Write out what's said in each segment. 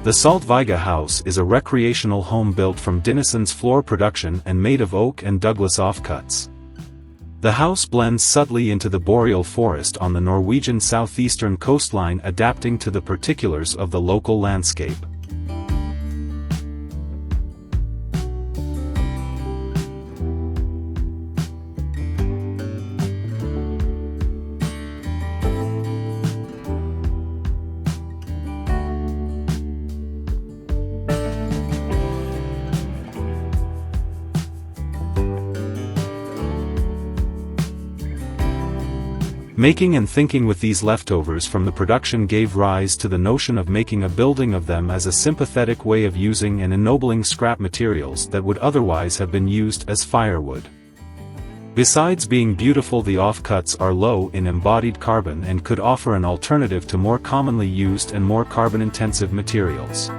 The Saltviga House is a recreational home built from Dinesen's floor production and made of oak and Douglas offcuts. The house blends subtly into the boreal forest on the Norwegian southeastern coastline, adapting to the particulars of the local landscape. Making and thinking with these leftovers from the production gave rise to the notion of making a building of them as a sympathetic way of using and ennobling scrap materials that would otherwise have been used as firewood. Besides being beautiful, the offcuts are low in embodied carbon and could offer an alternative to more commonly used and more carbon-intensive materials.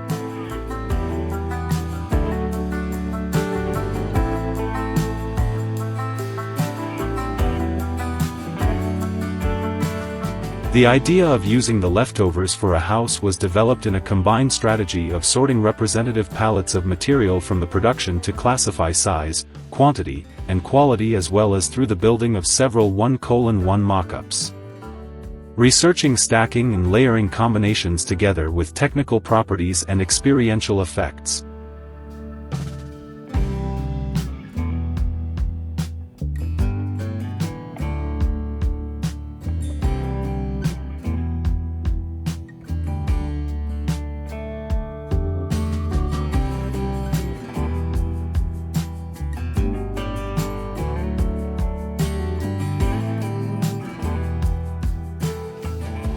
The idea of using the leftovers for a house was developed in a combined strategy of sorting representative palettes of material from the production to classify size, quantity, and quality, as well as through the building of several 1:1 mock-ups. Researching stacking and layering combinations together with technical properties and experiential effects.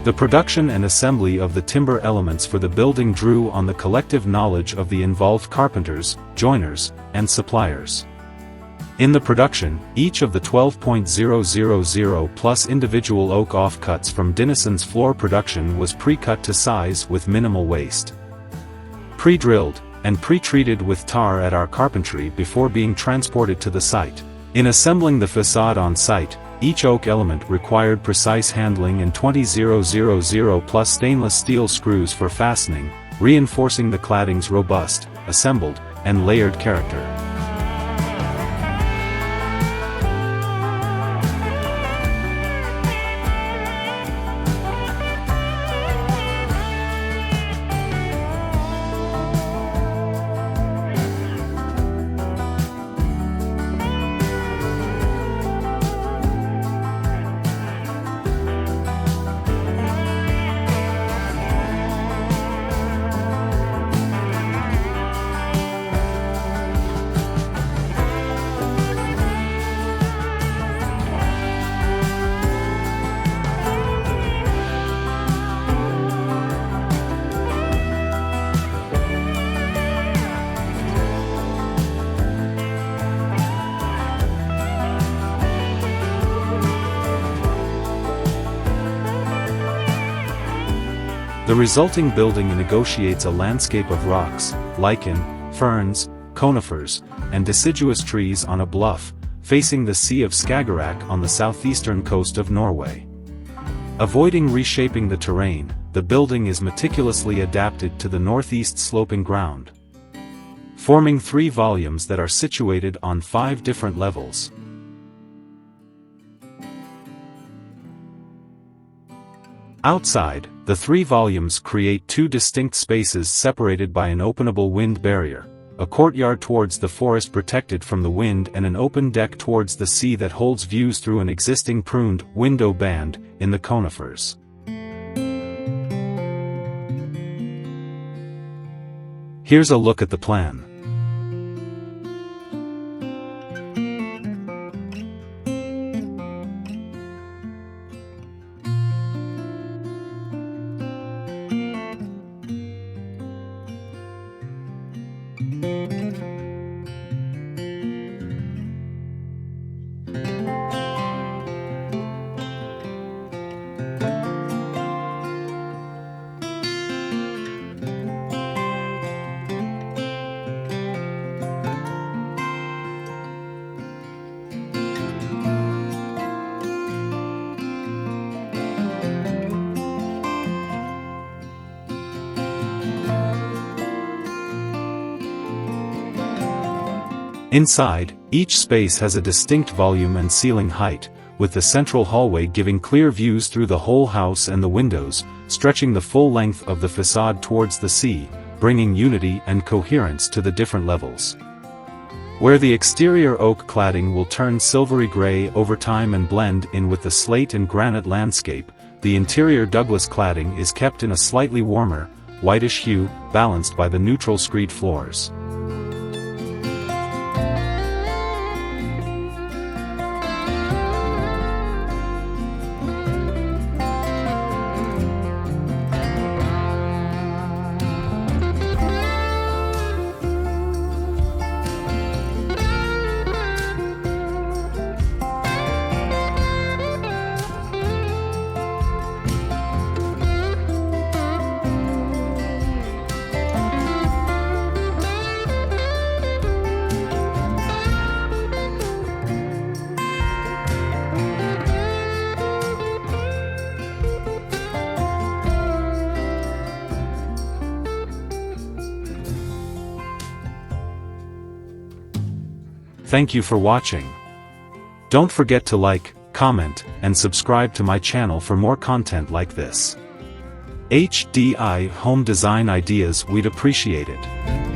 The production and assembly of the timber elements for the building drew on the collective knowledge of the involved carpenters, joiners, and suppliers. In the production, each of the 12,000 plus individual oak offcuts from Dinesen's floor production was pre-cut to size with minimal waste. Pre-drilled, and pre-treated with tar at our carpentry before being transported to the site. In assembling the facade on site, each oak element required precise handling and 20,000 plus stainless steel screws for fastening, reinforcing the cladding's robust, assembled, and layered character. The resulting building negotiates a landscape of rocks, lichen, ferns, conifers, and deciduous trees on a bluff, facing the Sea of Skagerrak on the southeastern coast of Norway. Avoiding reshaping the terrain, the building is meticulously adapted to the northeast sloping ground, forming 3 volumes that are situated on 5 different levels. Outside, the 3 volumes create 2 distinct spaces separated by an openable wind barrier, a courtyard towards the forest protected from the wind, and an open deck towards the sea that holds views through an existing pruned window band in the conifers. Here's a look at the plan. Inside, each space has a distinct volume and ceiling height, with the central hallway giving clear views through the whole house and the windows, stretching the full length of the facade towards the sea, bringing unity and coherence to the different levels. Where the exterior oak cladding will turn silvery gray over time and blend in with the slate and granite landscape, the interior Douglas cladding is kept in a slightly warmer, whitish hue, balanced by the neutral screed floors. Thank you for watching. Don't forget to like, comment, and subscribe to my channel for more content like this. HDI home design ideas, we'd appreciate it.